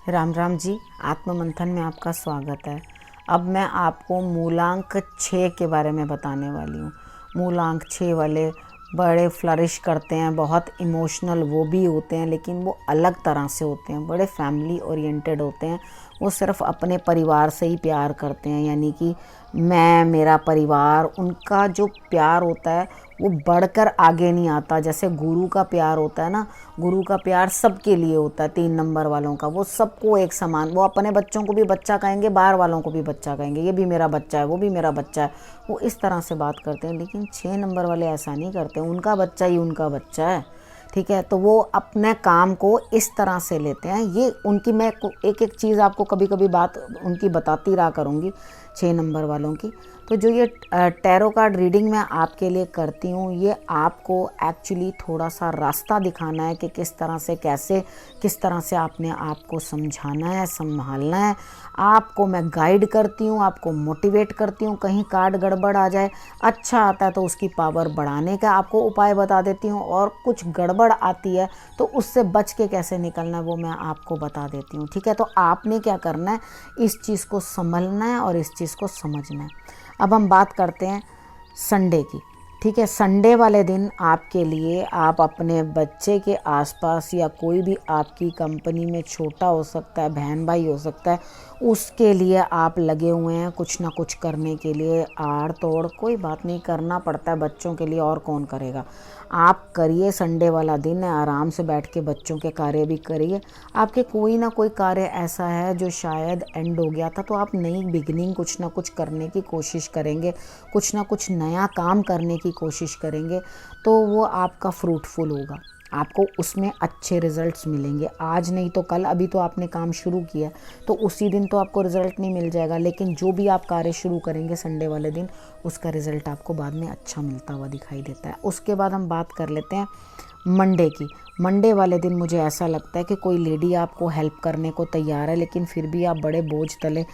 राम राम जी। आत्म मंथन में आपका स्वागत है। अब मैं आपको मूलांक 6 के बारे में बताने वाली हूँ। मूलांक 6 वाले बड़े फ्लरिश करते हैं, बहुत इमोशनल वो भी होते हैं, लेकिन वो अलग तरह से होते हैं, बड़े फैमिली ओरिएंटेड होते हैं। वो सिर्फ अपने परिवार से ही प्यार करते हैं, यानी कि मैं, मेरा परिवार, उनका जो प्यार होता है वो बढ़कर आगे नहीं आता। जैसे गुरु का प्यार होता है ना, गुरु का प्यार सबके लिए होता है। 3 नंबर वालों का वो सबको एक समान, वो अपने बच्चों को भी बच्चा कहेंगे, बाहर वालों को भी बच्चा कहेंगे, ये भी मेरा बच्चा है, वो भी मेरा बच्चा है। वो इस तरह से बात करते हैं। लेकिन 6 नंबर वाले ऐसा नहीं करते, उनका बच्चा ही उनका बच्चा है। ठीक है, तो वो अपने काम को इस तरह से लेते हैं। ये उनकी, मैं एक एक चीज़ आपको कभी कभी बात उनकी बताती रहा करूँगी 6 नंबर वालों की। तो जो ये टैरो कार्ड रीडिंग मैं आपके लिए करती हूँ, ये आपको एक्चुअली थोड़ा सा रास्ता दिखाना है कि किस तरह से, कैसे, किस तरह से आपने आपको समझाना है, संभालना है। आपको मैं गाइड करती हूँ, आपको मोटिवेट करती हूँ। कहीं कार्ड गड़बड़ आ जाए, अच्छा आता है तो उसकी पावर बढ़ाने का आपको उपाय बता देती हूँ, और कुछ गड़बड़ आती है तो उससे बच के कैसे निकलना है वो मैं आपको बता देती हूँ। ठीक है, तो आपने क्या करना है, इस चीज़ को संभलना है और इस चीज़ को समझना है। अब हम बात करते हैं संडे की। ठीक है, संडे वाले दिन आपके लिए, आप अपने बच्चे के आसपास या कोई भी आपकी कंपनी में छोटा हो सकता है, बहन भाई हो सकता है, उसके लिए आप लगे हुए हैं कुछ ना कुछ करने के लिए। आड़ तोड़ कोई बात नहीं, करना पड़ता है बच्चों के लिए, और कौन करेगा। आप करिए, संडे वाला दिन है, आराम से बैठ के बच्चों के कार्य भी करिए। आपके कोई ना कोई कार्य ऐसा है जो शायद एंड हो गया था, तो आप नई बिगिनिंग कुछ ना कुछ करने की कोशिश करेंगे, कुछ ना कुछ नया काम करने की कोशिश करेंगे, तो वो आपका फ्रूटफुल होगा, आपको उसमें अच्छे रिजल्ट्स मिलेंगे। आज नहीं तो कल, अभी तो आपने काम शुरू किया तो उसी दिन तो आपको रिजल्ट नहीं मिल जाएगा, लेकिन जो भी आप कार्य शुरू करेंगे संडे वाले दिन, उसका रिजल्ट आपको बाद में अच्छा मिलता हुआ दिखाई देता है। उसके बाद हम बात कर लेते हैं मंडे की। मंडे वाले दिन मुझे ऐसा लगता है कि कोई लेडी आपको हेल्प करने को तैयार है, लेकिन फिर भी आप बड़े बोझ तले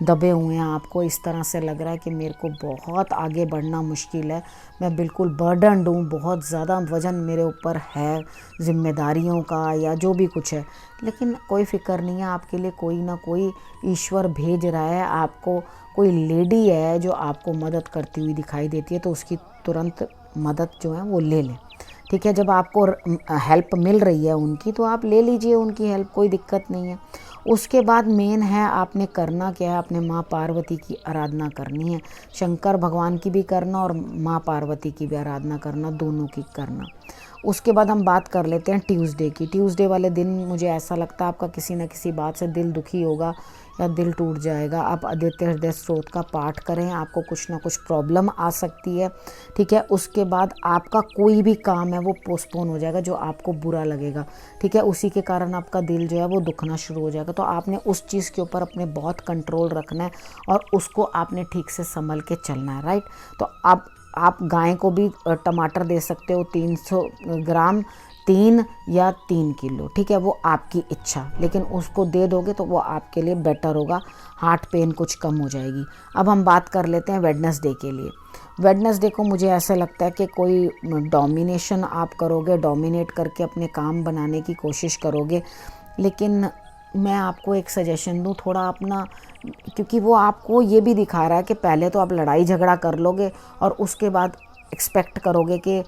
दबे हुए हैं। आपको इस तरह से लग रहा है कि मेरे को बहुत आगे बढ़ना मुश्किल है, मैं बिल्कुल बर्डनड हूँ, बहुत ज़्यादा वज़न मेरे ऊपर है जिम्मेदारियों का या जो भी कुछ है। लेकिन कोई फ़िक्र नहीं है, आपके लिए कोई ना कोई ईश्वर भेज रहा है। आपको कोई लेडी है जो आपको मदद करती हुई दिखाई देती है, तो उसकी तुरंत मदद जो है वो ले लें। ठीक है, जब आपको हेल्प मिल रही है उनकी, तो आप ले लीजिए उनकी हेल्प, कोई दिक्कत नहीं है। उसके बाद मेन है, आपने करना क्या है, अपने माँ पार्वती की आराधना करनी है। शंकर भगवान की भी करना और माँ पार्वती की भी आराधना करना, दोनों की करना। उसके बाद हम बात कर लेते हैं ट्यूसडे की। ट्यूसडे वाले दिन मुझे ऐसा लगता है आपका किसी न किसी बात से दिल दुखी होगा या दिल टूट जाएगा। आप आदित्य हृदय स्त्रोत का पाठ करें, आपको कुछ ना कुछ प्रॉब्लम आ सकती है। ठीक है, उसके बाद आपका कोई भी काम है वो पोस्टपोन हो जाएगा जो आपको बुरा लगेगा। ठीक है, उसी के कारण आपका दिल जो है वो दुखना शुरू हो जाएगा। तो आपने उस चीज़ के ऊपर अपने बहुत कंट्रोल रखना है और उसको आपने ठीक से संभल के चलना है। राइट, तो आप गाय को भी टमाटर दे सकते हो, 300 ग्राम, 3 या 3 किलो। ठीक है, वो आपकी इच्छा, लेकिन उसको दे दोगे तो वो आपके लिए बेटर होगा, हार्ट पेन कुछ कम हो जाएगी। अब हम बात कर लेते हैं वेडनेसडे के लिए। वेडनेसडे को मुझे ऐसा लगता है कि कोई डोमिनेशन आप करोगे, डोमिनेट करके अपने काम बनाने की कोशिश करोगे। लेकिन मैं आपको एक सजेशन दूं, थोड़ा अपना, क्योंकि वो आपको ये भी दिखा रहा है कि पहले तो आप लड़ाई झगड़ा कर लोगे और उसके बाद एक्सपेक्ट करोगे कि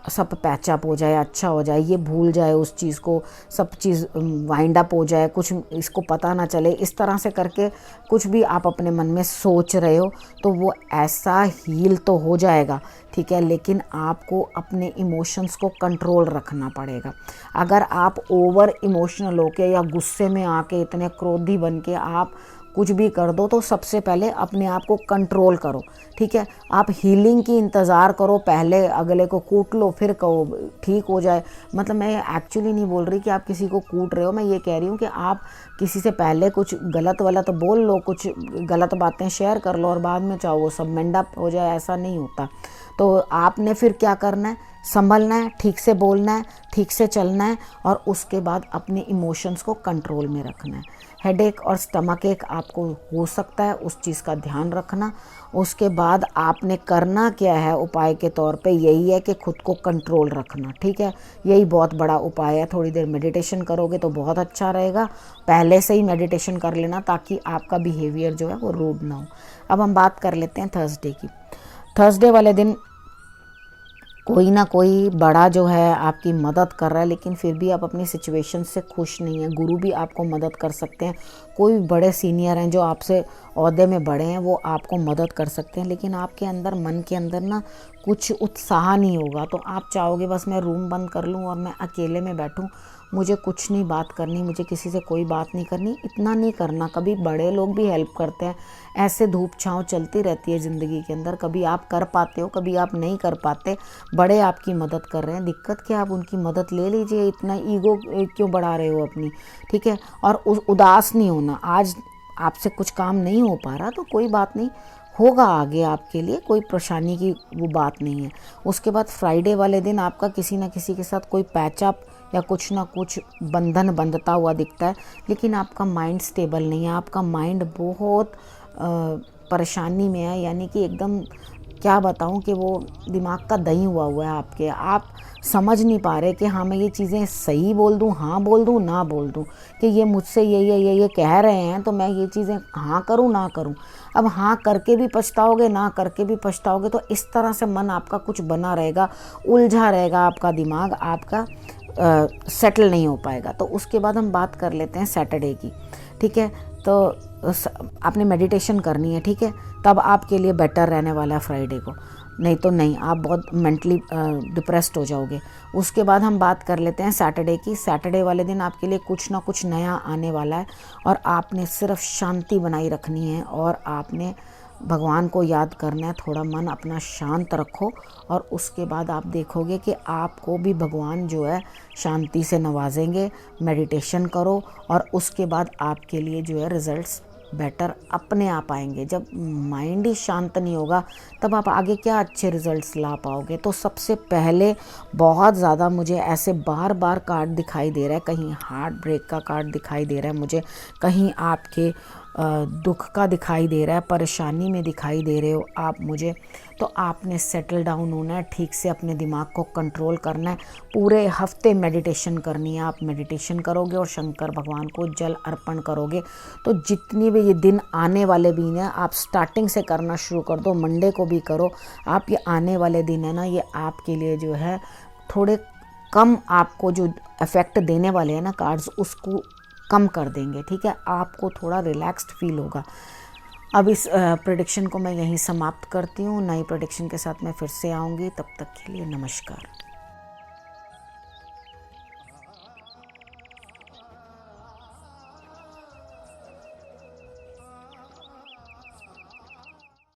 सब पैचअप हो जाए, अच्छा हो जाए, ये भूल जाए उस चीज़ को, सब चीज़ वाइंड अप हो जाए, कुछ इसको पता ना चले। इस तरह से करके कुछ भी आप अपने मन में सोच रहे हो तो वो ऐसा हील तो हो जाएगा। ठीक है, लेकिन आपको अपने इमोशंस को कंट्रोल रखना पड़ेगा। अगर आप ओवर इमोशनल होके या गुस्से में आके, इतने क्रोधी बन के आप कुछ भी कर दो, तो सबसे पहले अपने आप को कंट्रोल करो। ठीक है, आप हीलिंग की इंतज़ार करो, पहले अगले को कूट लो फिर कहो ठीक हो जाए। मतलब मैं एक्चुअली नहीं बोल रही कि आप किसी को कूट रहे हो, मैं ये कह रही हूँ कि आप किसी से पहले कुछ गलत वलत बोल लो, कुछ गलत बातें शेयर कर लो और बाद में चाहो वो सब मेंड अप हो जाए, ऐसा नहीं होता। तो आपने फिर क्या करना है, संभलना है, ठीक से बोलना है, ठीक से चलना है और उसके बाद अपने इमोशंस को कंट्रोल में रखना है। हेडेक और स्टमक एक आपको हो सकता है, उस चीज़ का ध्यान रखना। उसके बाद आपने करना क्या है उपाय के तौर पे, यही है कि खुद को कंट्रोल रखना, ठीक है। यही बहुत बड़ा उपाय है। थोड़ी देर मेडिटेशन करोगे तो बहुत अच्छा रहेगा। पहले से ही मेडिटेशन कर लेना ताकि आपका बिहेवियर जो है वो रूड ना हो। अब हम बात कर लेते हैं थर्सडे की। थर्सडे वाले दिन कोई ना कोई बड़ा जो है आपकी मदद कर रहा है, लेकिन फिर भी आप अपनी सिचुएशन से खुश नहीं हैं। गुरु भी आपको मदद कर सकते हैं, कोई बड़े सीनियर हैं जो आपसे ओहदे में बड़े हैं, वो आपको मदद कर सकते हैं, लेकिन आपके अंदर, मन के अंदर ना कुछ उत्साह नहीं होगा। तो आप चाहोगे बस मैं रूम बंद कर लूँ और मैं अकेले में बैठूँ, मुझे कुछ नहीं बात करनी, मुझे किसी से कोई बात नहीं करनी। इतना नहीं करना। कभी बड़े लोग भी हेल्प करते हैं। ऐसे धूप छाँव चलती रहती है ज़िंदगी के अंदर। कभी आप कर पाते हो, कभी आप नहीं कर पाते। बड़े आपकी मदद कर रहे हैं, दिक्कत क्या, आप उनकी मदद ले लीजिए। इतना ईगो क्यों बढ़ा रहे हो अपनी, ठीक है। और उदास नहीं होना। आज आपसे कुछ काम नहीं हो पा रहा तो कोई बात नहीं, होगा आगे आपके लिए, कोई परेशानी की वो बात नहीं है। उसके बाद फ्राइडे वाले दिन आपका किसी न किसी के साथ कोई पैचअप या कुछ ना कुछ बंधन बंधता हुआ दिखता है, लेकिन आपका माइंड स्टेबल नहीं है। आपका माइंड बहुत परेशानी में है, यानी कि एकदम क्या बताऊं कि वो दिमाग का दही हुआ है आपके। आप समझ नहीं पा रहे कि हाँ मैं ये चीज़ें सही बोल दूं, हाँ बोल दूं, ना बोल दूं, कि ये मुझसे ये कह रहे हैं तो मैं ये चीज़ें हाँ करूं ना करूं। अब हाँ करके भी पछताओगे, ना करके भी पछताओगे। तो इस तरह से मन आपका कुछ बना रहेगा, उलझा रहेगा आपका दिमाग, आपका सेटल नहीं हो पाएगा। तो उसके बाद हम बात कर लेते हैं सैटरडे की, ठीक है। तो आपने मेडिटेशन करनी है, ठीक है, तब आपके लिए बेटर रहने वाला है फ्राइडे को, नहीं तो नहीं, आप बहुत मेंटली डिप्रेस्ड हो जाओगे। उसके बाद हम बात कर लेते हैं सैटरडे की। सैटरडे वाले दिन आपके लिए कुछ ना कुछ नया आने वाला है और आपने सिर्फ शांति बनाई रखनी है और आपने भगवान को याद करना है। थोड़ा मन अपना शांत रखो और उसके बाद आप देखोगे कि आपको भी भगवान जो है शांति से नवाजेंगे। मेडिटेशन करो और उसके बाद आपके लिए जो है रिजल्ट्स बेटर अपने आप आएंगे। जब माइंड ही शांत नहीं होगा तब आप आगे क्या अच्छे रिजल्ट्स ला पाओगे। तो सबसे पहले बहुत ज़्यादा मुझे ऐसे बार बार कार्ड दिखाई दे रहा है, कहीं हार्ट ब्रेक का कार्ड दिखाई दे रहा है मुझे, कहीं आपके दुख का दिखाई दे रहा है, परेशानी में दिखाई दे रहे हो आप मुझे। तो आपने सेटल डाउन होना है, ठीक से अपने दिमाग को कंट्रोल करना है। पूरे हफ्ते मेडिटेशन करनी है। आप मेडिटेशन करोगे और शंकर भगवान को जल अर्पण करोगे तो जितनी भी ये दिन आने वाले भी हैं, आप स्टार्टिंग से करना शुरू कर दो, मंडे को भी करो आप। ये आने वाले दिन है ना, ये आपके लिए जो है थोड़े कम आपको जो इफ़ेक्ट देने वाले हैं ना कार्ड्स, उसको कम कर देंगे, ठीक है। आपको थोड़ा रिलैक्स्ड फील होगा। अब इस प्रेडिक्शन को मैं यहीं समाप्त करती हूँ। नई प्रेडिक्शन के साथ मैं फिर से आऊँगी, तब तक के लिए नमस्कार।